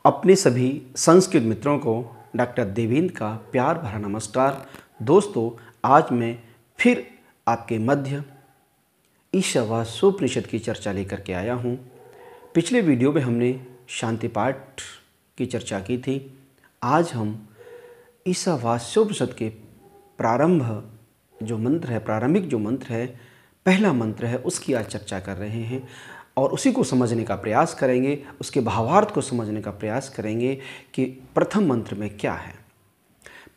अपने सभी संस्कृत मित्रों को डॉक्टर देवेंद्र का प्यार भरा नमस्कार। दोस्तों, आज मैं फिर आपके मध्य ईशावास्योपनिषद की चर्चा लेकर के आया हूँ। पिछले वीडियो में हमने शांति पाठ की चर्चा की थी। आज हम ईशावास्योपनिषद के प्रारंभिक जो मंत्र है, पहला मंत्र है, उसकी आज चर्चा कर रहे हैं और उसी को समझने का प्रयास करेंगे, उसके भावार्थ को समझने का प्रयास करेंगे कि प्रथम मंत्र में क्या है।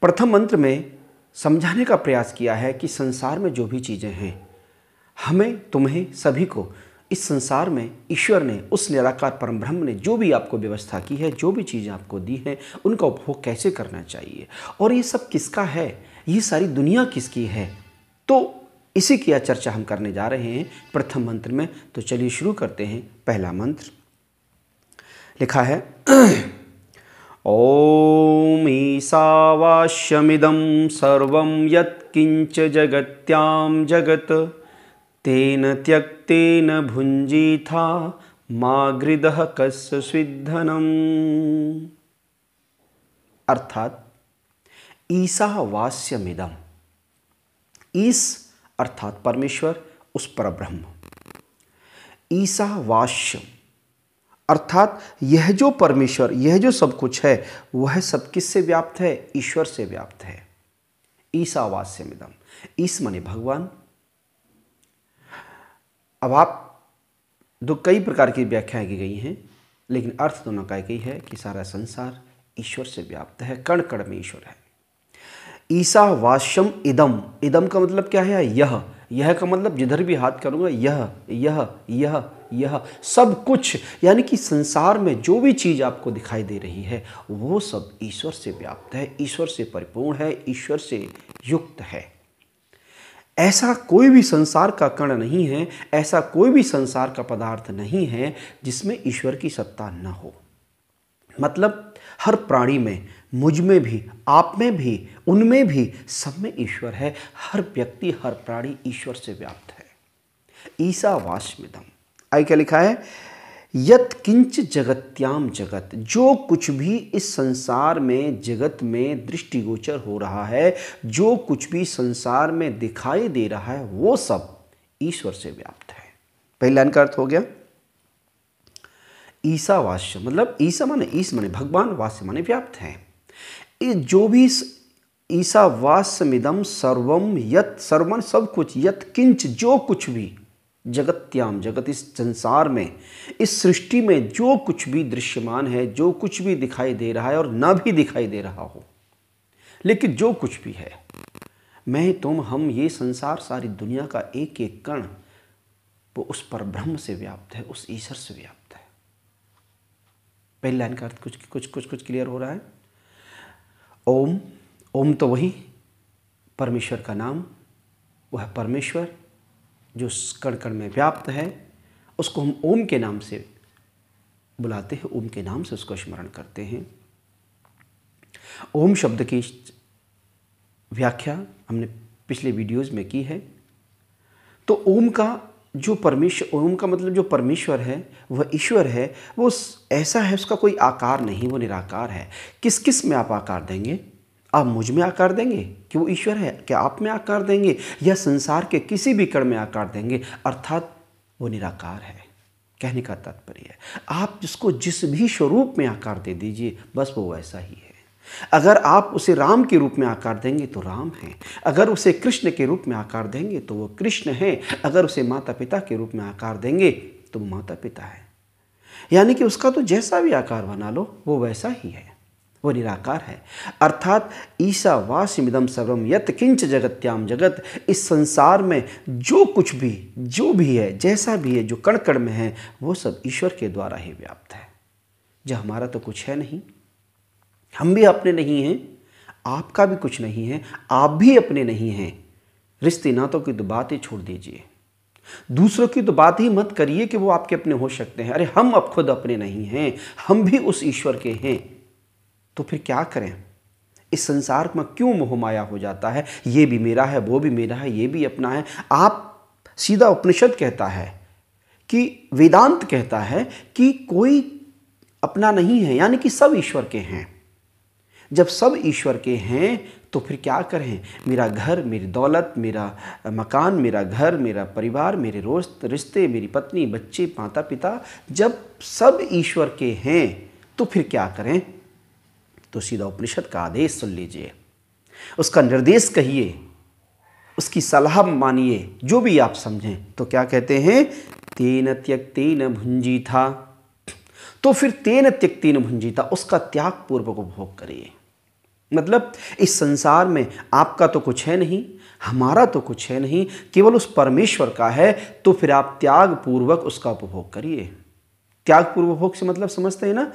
प्रथम मंत्र में समझाने का प्रयास किया है कि संसार में जो भी चीज़ें हैं, हमें, तुम्हें, सभी को इस संसार में ईश्वर ने, उस निराकार परम ब्रह्म ने जो भी आपको व्यवस्था की है, जो भी चीज़ें आपको दी हैं, उनका उपभोग कैसे करना चाहिए और ये सब किसका है, ये सारी दुनिया किसकी है। तो इसी की चर्चा हम करने जा रहे हैं प्रथम मंत्र में। तो चलिए शुरू करते हैं। पहला मंत्र लिखा है ओम ईशावास्यमिदं सर्वं यत्किंच जगत्यां जगत् तेन त्यक्तेन भुञ्जीथा मा गृधः कस्य स्विद्धनम्। अर्थात ईशावास्यमिदं, ईश अर्थात परमेश्वर, उस परब्रह्म। ईशावास्य अर्थात यह जो परमेश्वर, यह जो सब कुछ है, वह सब किससे व्याप्त है? ईश्वर से व्याप्त है। ईशावास्यमिदं, ईश माने भगवान। अब आप कई प्रकार की व्याख्याएं की गई हैं, लेकिन अर्थ दोनों का एक ही है कि सारा संसार ईश्वर से व्याप्त है, कण कण में ईश्वर है। ईशावास्यम इदम, इदम का मतलब क्या है? यह का मतलब जिधर भी हाथ करूंगा यह सब कुछ, यानी कि संसार में जो भी चीज आपको दिखाई दे रही है वो सब ईश्वर से व्याप्त है, ईश्वर से परिपूर्ण है, ईश्वर से युक्त है। ऐसा कोई भी संसार का कण नहीं है, ऐसा कोई भी संसार का पदार्थ नहीं है जिसमें ईश्वर की सत्ता न हो। मतलब हर प्राणी में, मुझ में भी, आप में भी, उनमें भी, सब में ईश्वर है। हर व्यक्ति, हर प्राणी ईश्वर से व्याप्त है। ईशावास्यमिदं, आगे क्या लिखा है? यत् किंच जगत्याम जगत, जो कुछ भी इस संसार में, जगत में दृष्टिगोचर हो रहा है, जो कुछ भी संसार में दिखाई दे रहा है, वो सब ईश्वर से व्याप्त है। पहला लाइन का अर्थ हो गया ईशावास्य, मतलब ईशा माने, ईश माने भगवान, वास्य माने व्याप्त है। जो भी ईशावास्यमिदं सर्वम, यत् सर्वम सब कुछ, यत् किंच जो कुछ भी, जगत्याम जगत इस संसार में, इस सृष्टि में जो कुछ भी दृश्यमान है, जो कुछ भी दिखाई दे रहा है और न भी दिखाई दे रहा हो, लेकिन जो कुछ भी है, मैं, तुम, हम, ये संसार, सारी दुनिया का एक एक कण, वो उस परब्रह्म से व्याप्त है, उस ईश्वर से व्याप्त है। पहली लाइन का अर्थ कुछ क्लियर हो रहा है? ओम, ओम तो वही परमेश्वर का नाम, वह परमेश्वर जो कण कण में व्याप्त है, उसको हम ओम के नाम से बुलाते हैं, ओम के नाम से उसको स्मरण करते हैं। ओम शब्द की व्याख्या हमने पिछले वीडियोज में की है। तो ओम का जो परमेश्वर, ओम का मतलब जो परमेश्वर है, वह ईश्वर है, वो ऐसा है, उसका कोई आकार नहीं, वो निराकार है। किस किस में आप आकार देंगे? आप मुझ में आकार देंगे कि वो ईश्वर है, क्या आप में आकार देंगे, या संसार के किसी भी कण में आकार देंगे, अर्थात वो निराकार है। कहने का तात्पर्य है, आप जिसको जिस भी स्वरूप में आकार दे दीजिए, बस वो वैसा ही है। अगर आप उसे राम के रूप में आकार देंगे तो राम है, अगर उसे कृष्ण के रूप में आकार देंगे तो वो कृष्ण है, अगर उसे माता पिता के रूप में आकार देंगे तो वो माता पिता है। यानी कि उसका तो जैसा भी आकार बना लो, वो वैसा ही है, वो निराकार है। अर्थात ईशावास्यमिदं सर्वम यत् किंच जगत्याम जगत, इस संसार में जो कुछ भी, जो भी है, जैसा भी है, जो कण कण में है, वो सब ईश्वर के द्वारा ही व्याप्त है। जो हमारा तो कुछ है नहीं, हम भी अपने नहीं हैं, आपका भी कुछ नहीं है, आप भी अपने नहीं हैं। रिश्ते नातों की तो बात ही छोड़ दीजिए, दूसरों की तो बात ही मत करिए कि वो आपके अपने हो सकते हैं। अरे हम अब खुद अपने नहीं हैं, हम भी उस ईश्वर के हैं। तो फिर क्या करें? इस संसार में क्यों मोह माया हो जाता है? ये भी मेरा है, वो भी मेरा है, ये भी अपना है। आप सीधा उपनिषद कहता है कि, वेदांत कहता है कि कोई अपना नहीं है, यानी कि सब ईश्वर के हैं। जब सब ईश्वर के हैं तो फिर क्या करें? मेरा घर, मेरी दौलत, मेरा मकान, मेरा घर, मेरा परिवार, मेरे रिश्ते, मेरी पत्नी, बच्चे, माता पिता, जब सब ईश्वर के हैं तो फिर क्या करें? तो सीधा उपनिषद का आदेश सुन लीजिए, उसका निर्देश कहिए, उसकी सलाह मानिए, जो भी आप समझें। तो क्या कहते हैं? तेन त्यक्तेन भुंजीथा। तो फिर तेन त्यक्तेन भुंजीथा, उसका त्याग पूर्वक उपभोग करिए। मतलब इस संसार में आपका तो कुछ है नहीं, हमारा तो कुछ है नहीं, केवल उस परमेश्वर का है। तो फिर आप त्याग पूर्वक उसका उपभोग करिए। त्याग पूर्वक उपभोग से मतलब समझते हैं ना?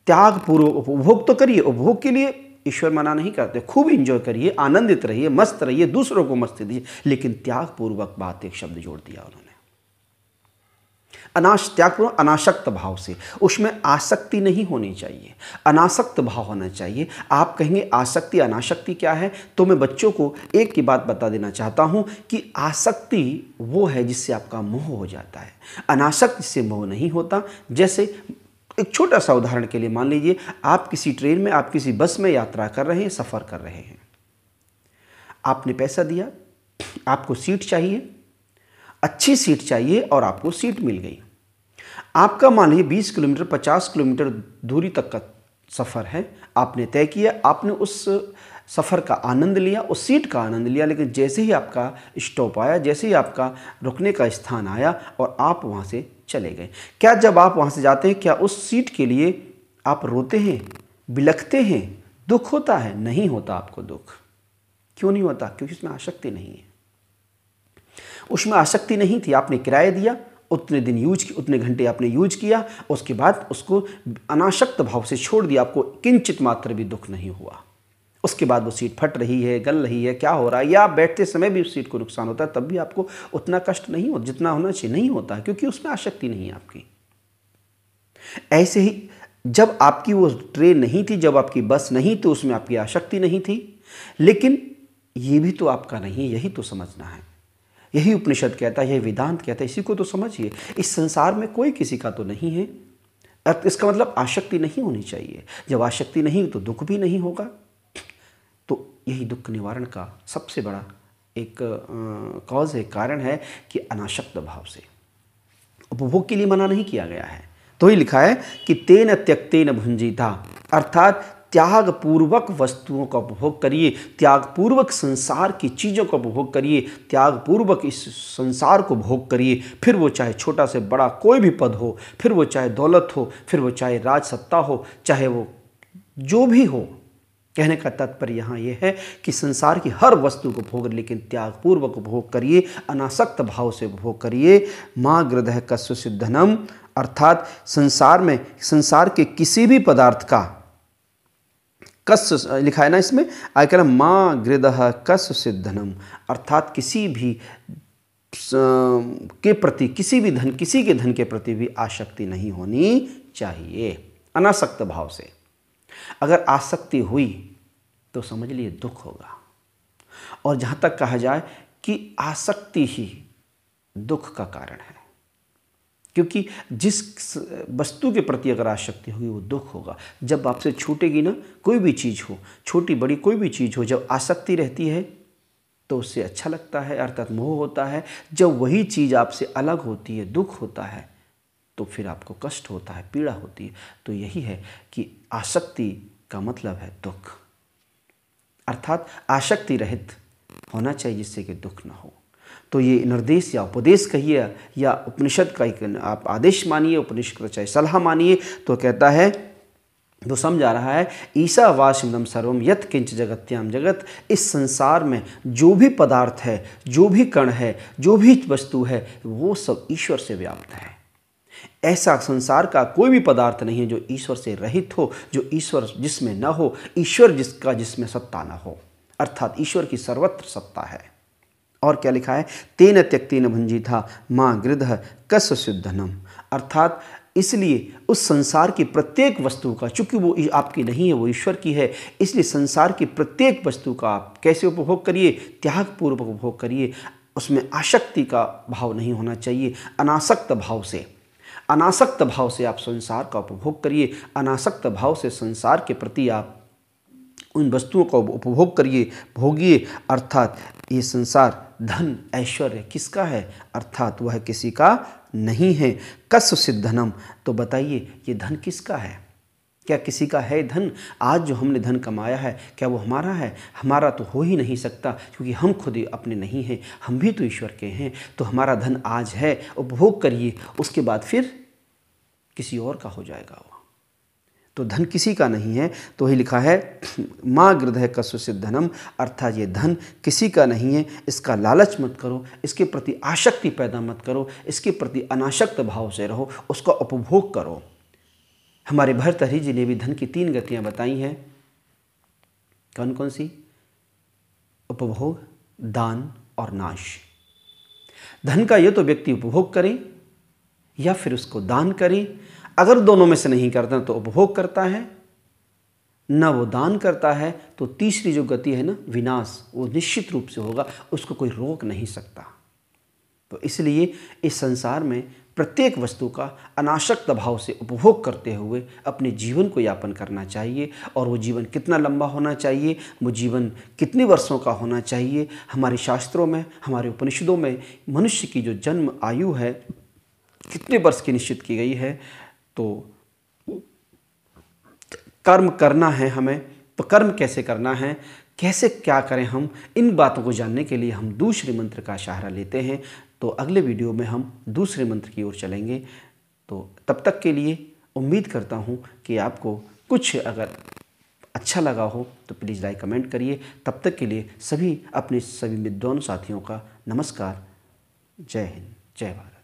त्याग पूर्वक उपभोग तो करिए, उपभोग के लिए ईश्वर मना नहीं करते। खूब एंजॉय करिए, आनंदित रहिए, मस्त रहिए, दूसरों को मस्ती दीजिए, लेकिन त्याग पूर्वक बात एक शब्द जोड़ दिया उन्होंने। त्याग पूर्वक अनासक्त भाव से, उसमें आसक्ति नहीं होनी चाहिए, अनासक्त भाव होना चाहिए। आप कहेंगे आसक्ति अनासक्ति क्या है? तो मैं बच्चों को एक की बात बता देना चाहता हूं कि आसक्ति वो है जिससे आपका मोह हो जाता है, अनासक्त जिससे मोह नहीं होता। जैसे एक छोटा सा उदाहरण के लिए मान लीजिए, आप किसी ट्रेन में, आप किसी बस में यात्रा कर रहे हैं, सफ़र कर रहे हैं, आपने पैसा दिया, आपको सीट चाहिए, अच्छी सीट चाहिए और आपको सीट मिल गई। आपका मान लीजिए 20 किलोमीटर 50 किलोमीटर दूरी तक का सफ़र है, आपने तय किया, आपने उस सफ़र का आनंद लिया, उस सीट का आनंद लिया, लेकिन जैसे ही आपका स्टॉप आया, जैसे ही आपका रुकने का स्थान आया और आप वहाँ से चले गए, क्या जब आप वहाँ से जाते हैं, क्या उस सीट के लिए आप रोते हैं, बिलखते हैं, दुख होता है? नहीं होता आपको दुख। क्यों नहीं होता? क्योंकि उसमें आसक्ति नहीं है। उसमें आसक्ति नहीं थी, आपने किराया दिया, उतने दिन उतने घंटे आपने यूज किया, उसके बाद उसको अनासक्त भाव से छोड़ दिया, आपको किंचित मात्र भी दुख नहीं हुआ। उसके बाद वो सीट फट रही है, गल रही है, क्या हो रहा है, या आप बैठते समय भी उस सीट को नुकसान होता है, तब भी आपको उतना कष्ट नहीं होता जितना होना चाहिए, नहीं होता है, क्योंकि उसमें आसक्ति नहीं है आपकी। ऐसे ही जब आपकी वो ट्रेन नहीं थी, जब आपकी बस नहीं, तो उसमें आपकी आसक्ति नहीं थी। लेकिन ये भी तो आपका नहीं है, यही तो समझना है। यही उपनिषद कहता है, यही वेदांत कहता है, इसी को तो समझिए। इस संसार में कोई किसी का तो नहीं है, इसका मतलब आसक्ति नहीं होनी चाहिए। जब आसक्ति नहीं तो दुख भी नहीं होगा। तो यही दुख निवारण का सबसे बड़ा एक कॉज है, कारण है कि अनासक्त भाव से उपभोग के लिए मना नहीं किया गया है। तो ही लिखा है कि तेन त्यक्तेन भुंजीता, अर्थात त्याग पूर्वक वस्तुओं का उपभोग करिए, त्याग पूर्वक संसार की चीज़ों का उपभोग करिए, त्याग पूर्वक इस संसार को भोग करिए। फिर वो चाहे छोटा से बड़ा कोई भी पद हो, फिर वो चाहे दौलत हो, फिर वो चाहे राज सत्ता हो, चाहे वो जो भी हो। कहने का तात्पर्य यहाँ ये है कि संसार की हर वस्तु को भोग, लेकिन त्याग पूर्वक उपभोग करिए, अनासक्त भाव से उपभोग करिए। माँ गृधः कस्य धनम, अर्थात संसार के किसी भी पदार्थ का, कस्य लिखा है ना इसमें, आय कह माँ गृधः कस्य धनम, अर्थात किसी भी के प्रति, किसी के धन के प्रति भी आसक्ति नहीं होनी चाहिए, अनासक्त भाव से। अगर आसक्ति हुई तो समझ लिए दुख होगा। और जहाँ तक कहा जाए कि आसक्ति ही दुख का कारण है, क्योंकि जिस वस्तु के प्रति अगर आसक्ति होगी वो दुख होगा। जब आपसे छूटेगी ना कोई भी चीज़ हो, छोटी बड़ी कोई भी चीज़ हो, जब आसक्ति रहती है तो उससे अच्छा लगता है, अर्थात मोह होता है। जब वही चीज़ आपसे अलग होती है, दुख होता है, तो फिर आपको कष्ट होता है, पीड़ा होती है। तो यही है कि आसक्ति का मतलब है दुख, अर्थात आसक्ति रहित होना चाहिए जिससे कि दुख ना हो। तो ये निर्देश या उपदेश कहिए या उपनिषद का एक आप आदेश मानिए, उपनिषद का चाहे सलाह मानिए, तो कहता है, तो समझा रहा है, ईसा वासिमदम सर्वम यत् किंच जगत्याम जगत, इस संसार में जो भी पदार्थ है, जो भी कण है, जो भी वस्तु है, वो सब ईश्वर से व्याप्त है। ऐसा संसार का कोई भी पदार्थ नहीं है जो ईश्वर से रहित हो, जो ईश्वर जिसमें न हो, ईश्वर जिसमें सत्ता न हो, अर्थात ईश्वर की सर्वत्र सत्ता है। और क्या लिखा है, तेन त्यक्तेन भुंजीथा माँ गृधः कस्य धनम, अर्थात इसलिए उस संसार की प्रत्येक वस्तु का, चूंकि वो आपकी नहीं है, वो ईश्वर की है, इसलिए संसार की प्रत्येक वस्तु का आप कैसे उपभोग करिए, त्यागपूर्वक उपभोग करिए। उसमें आसक्ति का भाव नहीं होना चाहिए, अनासक्त भाव से। अनासक्त भाव से आप संसार का उपभोग करिए, अनासक्त भाव से संसार के प्रति आप उन वस्तुओं का उपभोग करिए, भोगिए। अर्थात ये संसार धन ऐश्वर्य किसका है? अर्थात वह किसी का नहीं है। कस्यचित् धनम, तो बताइए ये धन किसका है? क्या किसी का है धन? आज जो हमने धन कमाया है क्या वो हमारा है? हमारा तो हो ही नहीं सकता, क्योंकि हम खुद ही अपने नहीं हैं, हम भी तो ईश्वर के हैं। तो हमारा धन आज है, उपभोग करिए, उसके बाद फिर किसी और का हो जाएगा वो। तो धन किसी का नहीं है। तो ही लिखा है माँ गृधः कस्यचित् धनम, अर्थात ये धन किसी का नहीं है, इसका लालच मत करो, इसके प्रति आसक्ति पैदा मत करो, इसके प्रति अनासक्त भाव से रहो, उसका उपभोग करो। हमारे भर्तृहरि जी ने भी धन की 3 गतियाँ बताई हैं। कौन कौन सी? उपभोग, दान और नाश। धन का ये तो व्यक्ति उपभोग करे या फिर उसको दान करे। अगर दोनों में से नहीं करता तो उपभोग करता है, ना वो दान करता है, तो तीसरी जो गति है ना विनाश, वो निश्चित रूप से होगा, उसको कोई रोक नहीं सकता। तो इसलिए इस संसार में प्रत्येक वस्तु का अनासक्त भाव से उपभोग करते हुए अपने जीवन को यापन करना चाहिए। और वो जीवन कितना लंबा होना चाहिए, वो जीवन कितने वर्षों का होना चाहिए? हमारे शास्त्रों में, हमारे उपनिषदों में मनुष्य की जो जन्म आयु है कितने वर्ष की निश्चित की गई है। तो कर्म करना है हमें, तो कर्म कैसे करना है, कैसे क्या करें हम, इन बातों को जानने के लिए हम दूसरे मंत्र का सहारा लेते हैं। तो अगले वीडियो में हम दूसरे मंत्र की ओर चलेंगे। तो तब तक के लिए उम्मीद करता हूँ कि आपको कुछ अगर अच्छा लगा हो तो प्लीज़ लाइक कमेंट करिए। तब तक के लिए सभी अपने सभी विद्वान साथियों का नमस्कार। जय हिंद, जय भारत।